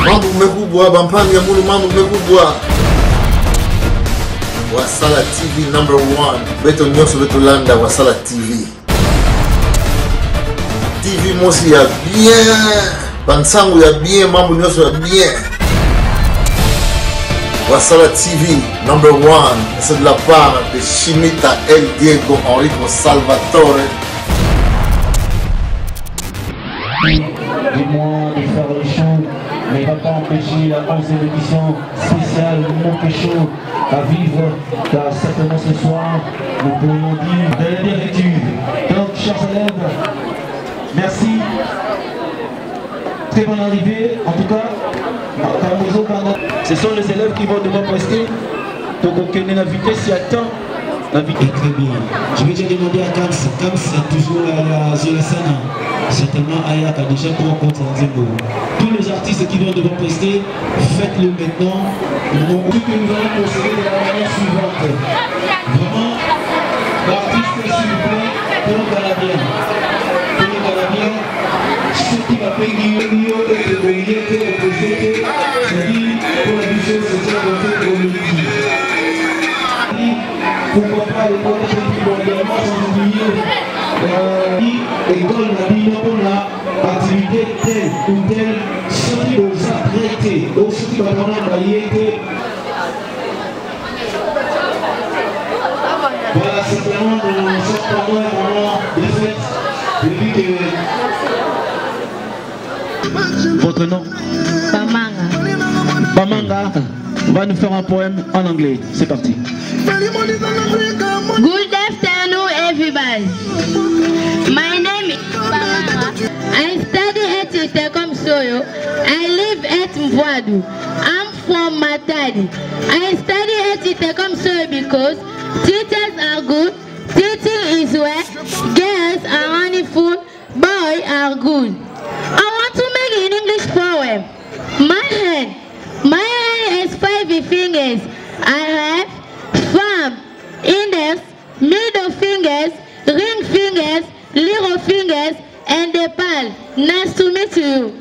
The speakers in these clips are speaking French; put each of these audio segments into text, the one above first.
Mambo mekubwa, bampani ya mulu mambo mekubwa. Wasala TV #1. Beto nyoso beto landa Wasala TV. TV mosi ya bien. Bansangu ya bien, mambo nyoso ya bien. Wasala TV #1. C'est de la part de Chimita El Diego Enrico Salvatore. Dis-moi de faire le show, mais va pas empêcher la 11e édition spéciale Mon Show à vivre, car certainement ce soir, nous pourrions dire de la véritude. Donc, chers élèves, merci. Très bonne arrivée, en tout cas. Ce sont les élèves qui vont devoir prester pour qu'on ait la vitesse et attend. La vitesse est très bien. Je vais déjà demander à Kams est toujours sur la scène. Certainement Ayak a déjà 3 contre Nzembo. Tous les artistes qui vont devoir prester, faites-le maintenant. Tout que nous allons procéder de la manière suivante. Vraiment, l'artiste s'il vous plaît, pour le Canadien. Pour le Canadien, ce qui va payer Guillaume et le Boyer que le projet, c'est-à-dire pour la vision sociale de faire pour le dit. Pourquoi pas les projets qui vont également sans oublier école Nabino pour l'activité telle ou telle, ce qui nous a traité, ou ce qui va nous envoyer. Voilà, simplement, nous sommes vraiment de fête, votre nom? Bamanga. Bamanga va nous faire un poème en anglais. C'est parti. Good afternoon, everybody. My name is Bamanga. I study at Itekom Soyo. I live at Mvwadu. I'm from Matadi. I study at Itekom Soyo because teachers are good, teaching is well, girls are wonderful, boys are good. I want to make an English poem. My hand has 5 fingers. I have thumb, index, middle fingers, ring fingers, little fingers, and the palm. Nice to meet you.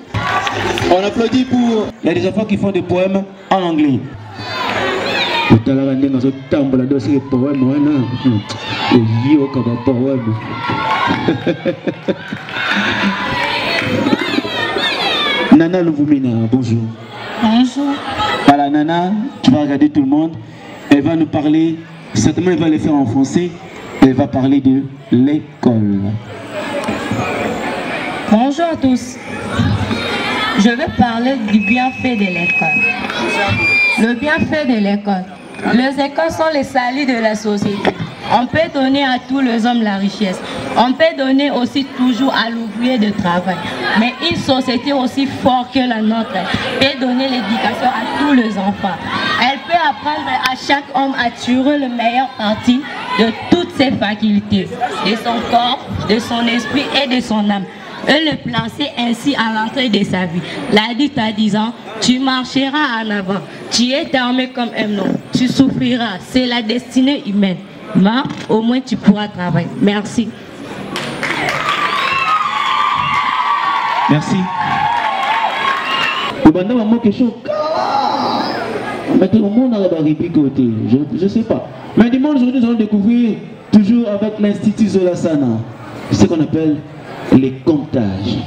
On applaudit pour... Il y a des enfants qui font des poèmes en anglais. Nana Louvumina, bonjour. Bonjour. Voilà, Nana, tu vas regarder tout le monde. Elle va nous parler, certainement elle va le faire en français. Elle va parler de l'école. Bonjour à tous. Je vais parler du bienfait de l'école. Le bienfait de l'école. Les écoles sont les saluts de la société. On peut donner à tous les hommes la richesse. On peut donner aussi toujours à l'ouvrier de travail. Mais une société aussi forte que la nôtre peut donner l'éducation à tous les enfants. Elle peut apprendre à chaque homme à tirer le meilleur parti de toutes ses facultés, de son corps, de son esprit et de son âme. Et le placer ainsi à l'entrée de sa vie. L'adulte à 10 ans, tu marcheras en avant. Tu es armé comme un homme. Tu souffriras. C'est la destinée humaine. Mais au moins tu pourras travailler. Merci. Merci. Je ne sais pas. Mais dimanche, aujourd'hui, nous allons découvrir toujours avec l'Institut Zolasana ce qu'on appelle les comptages.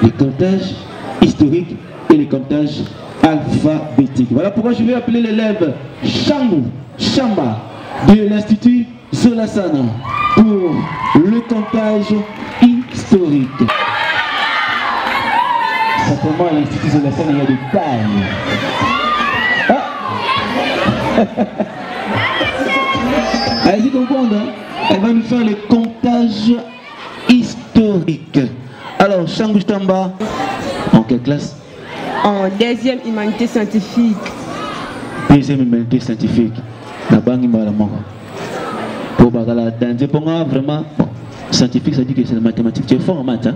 Les comptages historiques et les comptages alphabétiques. Voilà pourquoi je vais appeler l'élève Chamba de l'Institut Zolasana pour le comptage historique. Certainement, à l'Institut Zolasana, il y a des tailles. Allez-y comprendre, hein? Elle va nous faire les comptages historiques. Alors, Changou Chamba, en quelle classe? En 2e humanité scientifique. 2e humanité scientifique. La banque pour Bagala, vraiment, bon, scientifique, ça dit que c'est la mathématique. Tu es fort en maths, hein?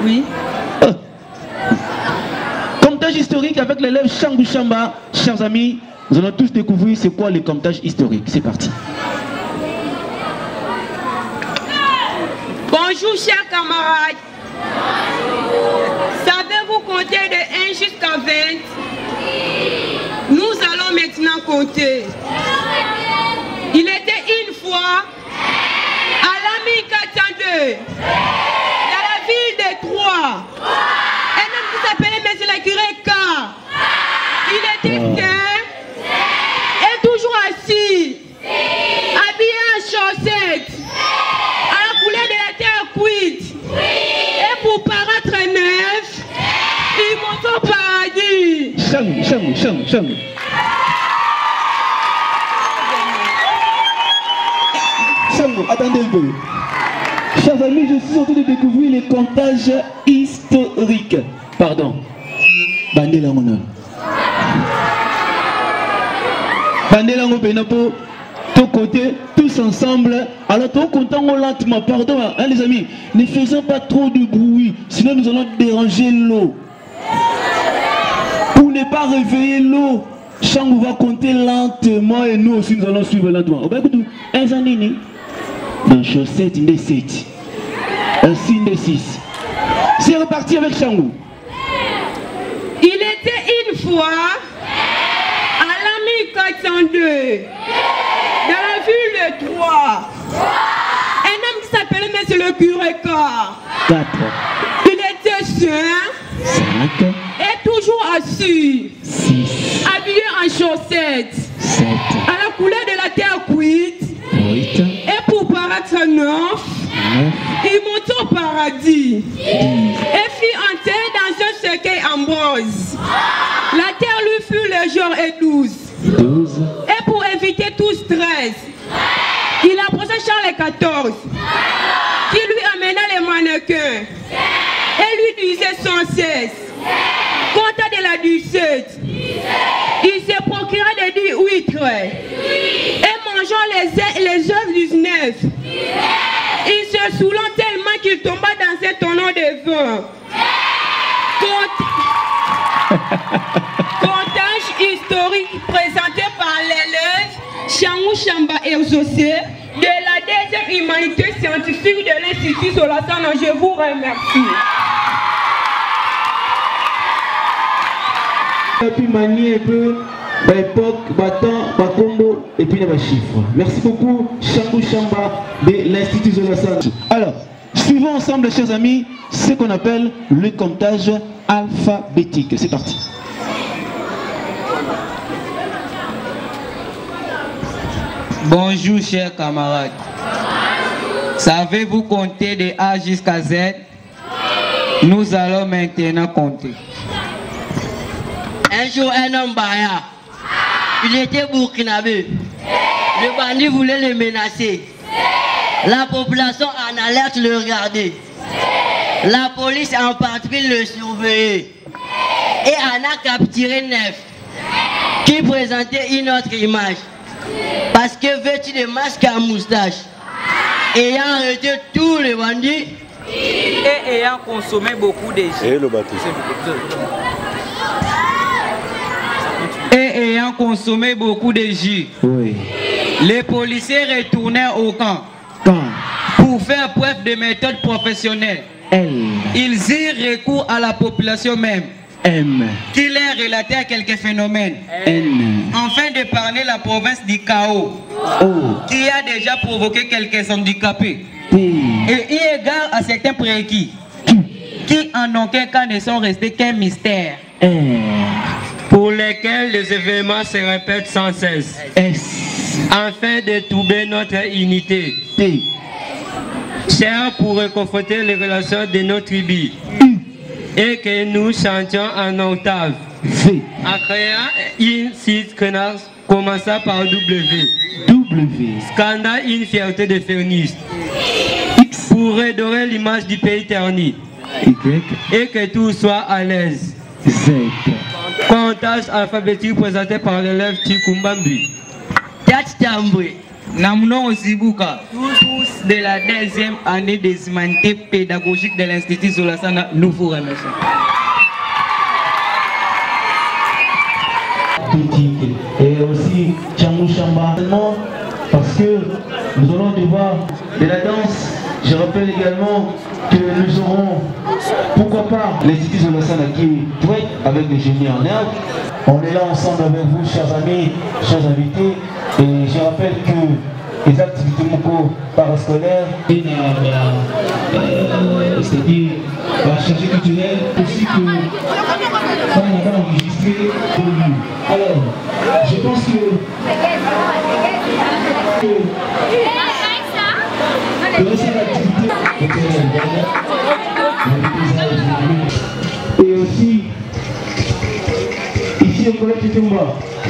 Oui. Comptage historique avec l'élève Changou Chamba. Chers amis, nous allons tous découvrir c'est quoi les comptages historiques. C'est parti. Bonjour chers camarades. Savez-vous compter de 1 jusqu'à 20? chanter. Il était une fois à l'ami 402, dans la ville de Troyes, un homme qui s'appelait M. le curé K. Il était sain et toujours assis, habillé en chaussettes, à la couleur de la terre cuite. Et pour paraître neuf, il monte au paradis. Chang. Attendez un peu. Chers amis, je suis en train de découvrir les comptages historiques. Pardon. Bandela Mono. Bandela Mono, tous côté, tous ensemble. Alors, tout content lentement. Pardon, hein, les amis. Ne faisons pas trop de bruit, sinon nous allons déranger l'eau. Pour ne pas réveiller l'eau, Chang va compter lentement et nous aussi nous allons suivre lentement. Un zanini. Dans chaussette, une des 7. Un signe des 6. C'est reparti avec Changou. Il était une fois à l'ami 402, dans la ville de Troyes, un homme qui s'appelait M. le curé K. 4. Il était sain 5. et toujours assis, 6. habillé en chaussettes, 7. à la couleur de la terre cuite. 8. Et pour paraître neuf, il monte au paradis et fit entrer dans un cercueil en bronze. La terre lui fut légère et douce. 12. Et pour éviter tout stress, il approcha Charles XIV, qui lui amena les mannequins et lui disait sans cesse: compta de la 17. Il se procura de 18 et mangeant les œufs 19. Il se saoulant tellement qu'il tomba dans un tonneau de vin. Comptage historique présenté par l'élève Changou Chamba Exaucé de la deuxième humanité scientifique de l'Institut Solasana. Je vous remercie. Et puis manier un peu l'époque, bâton, combo et puis les chiffres. Merci beaucoup, Changou Chamba de l'Institut Solasana. Alors, suivons ensemble, chers amis, ce qu'on appelle le comptage alphabétique. C'est parti. Bonjour chers camarades. Savez-vous compter de A jusqu'à Z? Nous allons maintenant compter. Un jour, un homme baya. Il était burkinabé. Le bandit voulait le menacer. La population en alerte le regardait. La police en patrouille le surveillait. Et en a capturé 9 qui présentaient une autre image. Parce que vêtu de masque à moustache, ayant arrêté tous les bandits et ayant consommé beaucoup de jus. Oui. Les policiers retournèrent au camp pour faire preuve de méthode professionnelle. Ils eurent recours à la population même, qui leur relatait quelques phénomènes, afin d'épargner la province du chaos, qui a déjà provoqué quelques handicapés, et eu égard à certains prérequis, qui en aucun cas ne sont restés qu'un mystère, pour lesquels les événements se répètent sans cesse, afin de troubler notre unité, cher pour réconforter les relations de nos tribus, et que nous chantions en octave, en créant une site commençant par W, scandant une fierté de Fénix, pour redorer l'image du pays terni, et que tout soit à l'aise. Comptage alphabétique présenté par l'élève Tikumbambi. Namno Osibuka, tous de la deuxième année des humanités pédagogiques de l'Institut Solasana, nous vous remercions. Et aussi Changou Chamba, parce que nous allons devoir de la danse Je rappelle également que nous aurons, pourquoi pas, l'Institut Zolassana qui traite avec les génies en herbe. On est là ensemble avec vous, chers amis, chers invités. Et je rappelle que les activités parascolaires, c'est-à-dire la chargée culturelle, aussi que on a enregistré pour lui. Alors, je pense que et aussi ici au collège de Tumba,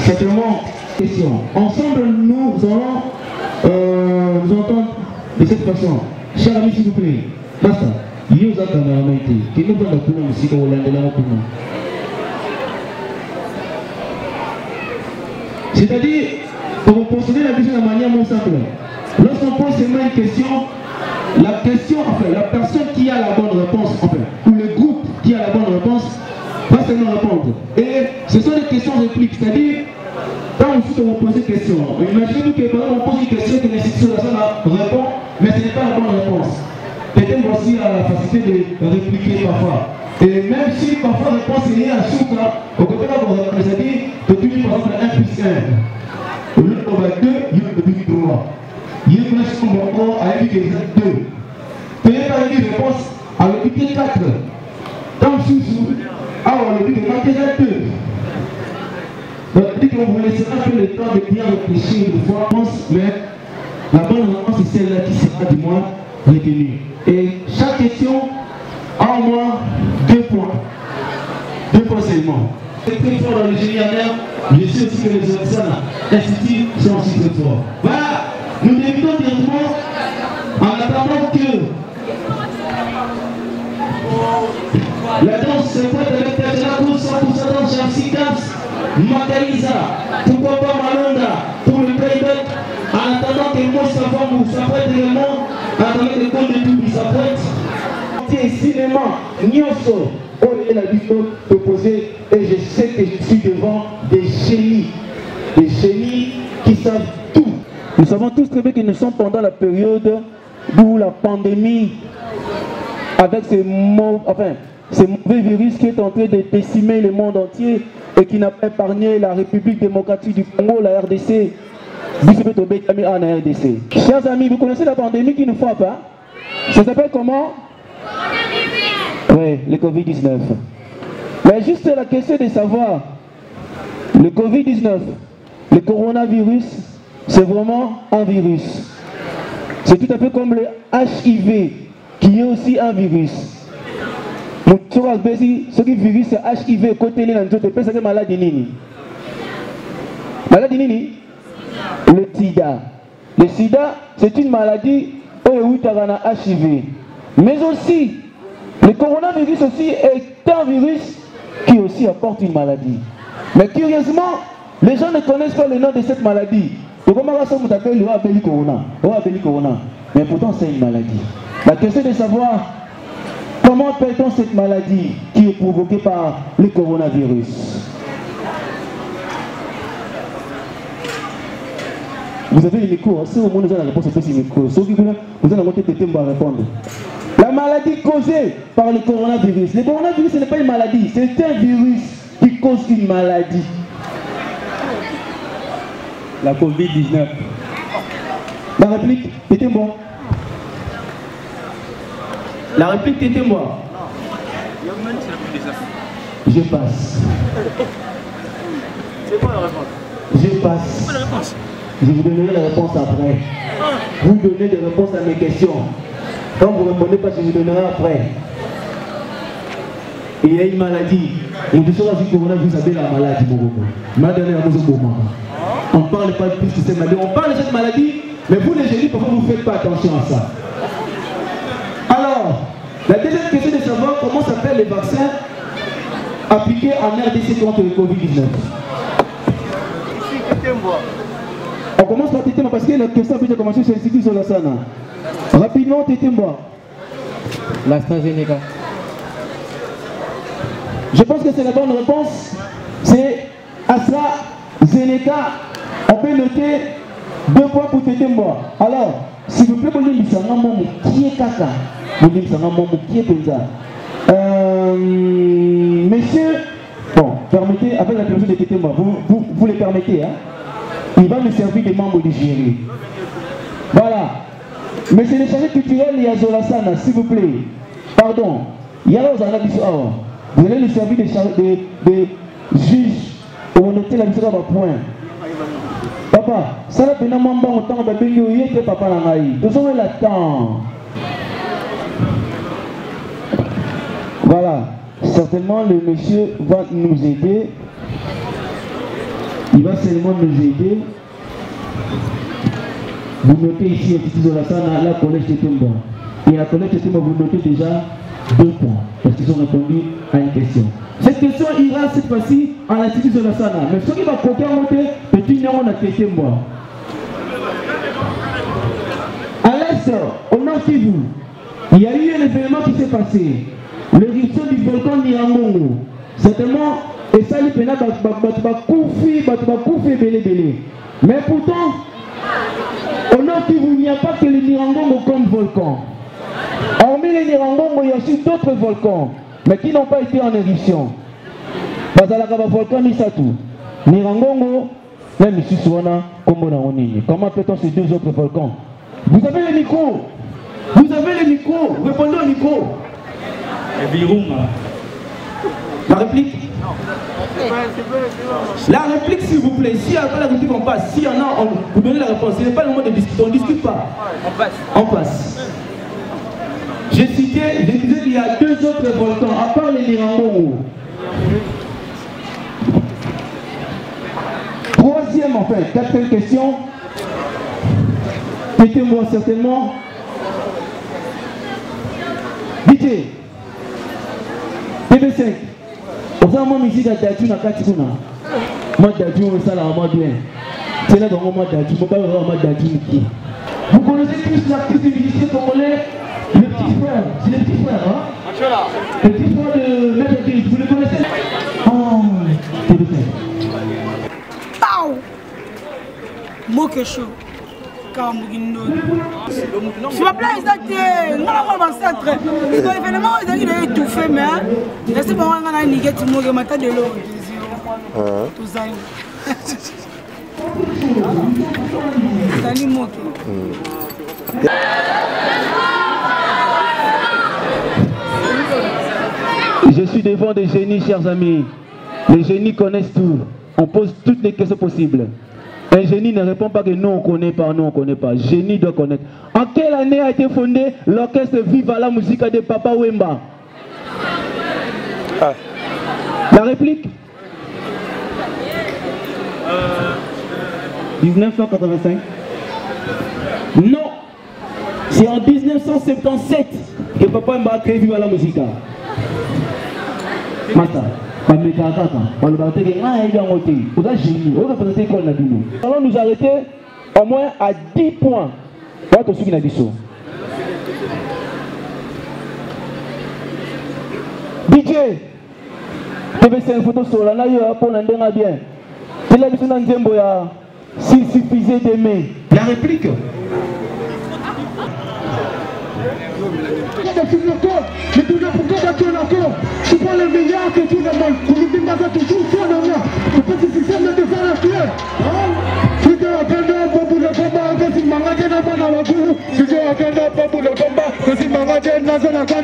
simplement question. Ensemble nous allons nous entendre de cette façon. Chers amis, s'il vous plaît, basta. Yosa Kamaramaïté, qui nous donne la couleur aussi au Landela. C'est-à-dire, pour vous poser la question de manière moins simple, lorsqu'on pose seulement une question, la question, enfin, la personne qui a la bonne réponse, enfin, ou le groupe qui a la bonne réponse, va seulement répondre. Et ce sont des questions répliques, c'est-à-dire, quand on vous pose une question, imaginez-vous que par exemple on pose une question que l'institution répond, mais ce n'est pas la bonne réponse. Peut-être voici la facilité de répliquer parfois. Et même si parfois la réponse est liée à Souka, au côté là, vous avez dit, que tu dis par exemple 1 plus 1. Au lieu de 2, il y a le but 3. Il y a une question encore à l'équipe de 2. Peut-être par une réponse à l'équipe de 4. Comme sous-sous, alors le but de 4 est 2. Donc, dès qu'on vous laissera un peu le temps de bien réfléchir de fois, mais la bonne réponse est celle-là qui sera du moins retenue. Et chaque question a au moins 2 points. 2 points seulement. C'est très fort dans le génie en herbe. Je sais aussi que les instituts sont aussi très forts. Voilà, nous débutons directement en attendant que la danse se prête avec Tajanakou, 100% danse, Jamsi Kams, Makalisa, pourquoi pas Malonda, pour le playback, en attendant que moi Savamou s'apprête également, en attendant que le compte de tout s'apprête. Cinéma, Nyoso, on est la vidéo proposée et je sais que je suis devant des génies qui savent tout. Nous savons tous très bien que nous sommes pendant la période où la pandémie, avec ces mauvais virus qui est en train de décimer le monde entier et qui n'a pas épargné la République démocratique du Congo, la RDC, Chers amis, vous connaissez la pandémie qui nous frappe, hein? Ça s'appelle comment? Oui, le Covid-19. Mais juste la question de savoir, le Covid-19, le coronavirus, c'est vraiment un virus. C'est tout à fait comme le HIV, qui est aussi un virus. Donc, ce qui virus, c'est HIV, côté c'est maladie nini. Maladie nini? Le sida. Le sida, c'est une maladie où il y a un HIV. Mais aussi, le coronavirus aussi est un virus qui aussi apporte une maladie. Mais curieusement, les gens ne connaissent pas le nom de cette maladie. Donc, comment on s'appelle le corona? Mais pourtant, c'est une maladie. La question est de savoir comment appelle-t-on cette maladie qui est provoquée par le coronavirus? Vous avez une écho, si au moins nous avons la réponse, c'est une écho. Ceux qui vous allez répondre. La maladie causée par le coronavirus. Le coronavirus, ce n'est pas une maladie, c'est un virus qui cause une maladie. La Covid-19. La réplique, c'était moi. La réplique, c'était moi. Je passe. C'est quoi la réponse? Je passe. C'est quoi la réponse? Je vous donnerai la réponse après. Vous donnez des réponses à mes questions. Quand vous ne répondez pas, je vous donnerai après. Il y a une maladie. On dit sur la coronavirus, vous savez la maladie. On ne parle pas plus de cette maladie. On parle de cette maladie, mais vous les génies, pourquoi vous ne faites pas attention à ça? Alors, la deuxième question est de savoir comment s'appellent les vaccins appliqués en RDC contre le Covid-19. On commence par Tétémboa parce que la question peut commencer sur l'Institut Zolassana. Rapidement, Tétémboa. l'AstraZeneca. Je pense que c'est la bonne réponse. C'est AstraZeneca. On peut noter 2 points pour Tétémboa. Alors, S'il vous plaît, vous dites que qui est caca. Vous dites que qui est penza. Messieurs, bon, permettez, avec la permission des témoins, vous les permettez, hein? Il va me servir des membres du jury. Voilà. Monsieur le chargé culturel, il y a Zolasana, s'il vous plaît. Pardon. Il y a là, vous allez le servir des juges. On noter la mission à point. Papa, ça va venir mon bon temps, papa l'angaï. Nous sommes là-dedans. Voilà. Certainement, le monsieur va nous aider. Il va seulement nous aider. Vous notez ici un petit Zolasana, la collège de Tumba. Et la collège de Tumba, vous notez déjà 2 points. Parce qu'ils ont répondu à une question. Cette question ira cette fois-ci à l'Institut Zolasana. Mais ce qui va compter en monter, petit nom, on a question moi. À l'est, au nord Kivu, il y a eu un événement qui s'est passé. L'éruption du volcan Nyiragongo. Certainement, et ça, il y a belé. Mais pourtant, au nord Kivu, il n'y a pas que le Nyiragongo comme volcan. Hormis le Nyiragongo, il y a aussi d'autres volcans, mais qui n'ont pas été en éruption. Bazalakaba volcan Nisatu, Nyiragongo, même ici Suwana, Komona. Comment peut-on ces 2 autres volcans? Vous avez le micro. Vous avez le micro. Répondez au micro. La réplique? La réplique, s'il vous plaît. S'il n'y a pas la réplique, on passe. S'il y en a, vous donnez la réponse. Ce n'est pas le moment de discuter. On ne discute pas. On passe. J'ai cité, je disais qu'il y a 2 autres volcans, à part les Nyiragongo. 3e, enfin, 4e question. Mettez-moi certainement. DJ. TV5. Pour ça, moi, musique à Dadju na Katikuna. Moi, Dadju, on ça là, moi bien. C'est là, moi, Dadju. Moi, moi, Dadju. Vous connaissez tous l'artiste du musicien congolais? Le petit frère, c'est le petit frère, hein? Le petit frère de Maître Gris, vous le connaissez? Oh, c'est le frère. Pau! Moke chaud. Kamugindo. Je m'appelle Isaac, non, mon centre. Les événements, ils ont étouffé, mais c'est bon, on a une nigette, moi, je m'attends de l'eau. Tout ça. Salut, Moke. Je suis devant des génies, chers amis. Les génies connaissent tout. On pose toutes les questions possibles. Un génie ne répond pas que nous on connaît pas, nous on connaît pas. Génie doit connaître. En quelle année a été fondé l'orchestre Viva la Musica de Papa Wemba? La réplique? 1985. Non. C'est en 1977 que Papa Wemba a créé Viva la Musica. Mata. Allons nous arrêter au moins à 10 points. DJ, TV5 photo sur la pour l'endroit bien. C'est la mission d'Anzembo, s'il suffisait d'aimer. La réplique. Mais tout le monde va tout encore. Je prends le milliard que tout le monde. Vous me dites pas toujours ça dans moi. Je pense que c'est ça de faire la clé. Si tu as gagné un peu pour le combat, que si Mangadje n'a pas dans la cour. Si tu as gagné un peu pour le combat, que si Mangadje n'a pas dans la cour.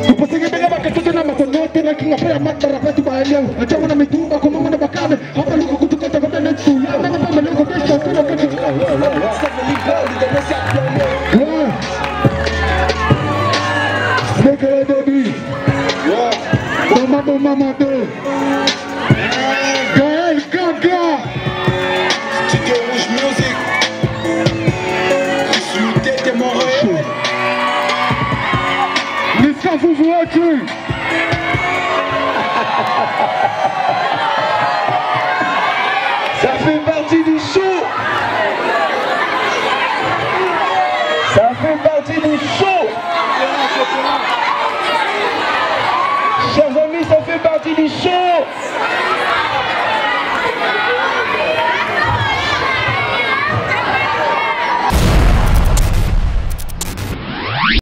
Vous pensez que bien que tout le monde qui n'a pas la main de la fête par elle. Je vais me mettre comme on a pas calme. On va le coup de tête comme un dessous. On va pas me le côté sur le côté. C'est que le début. Maman 2. Gaël Gaga. Tito Rouge Music. Je suis tête et mon rêve. Les ça vous voit-tu?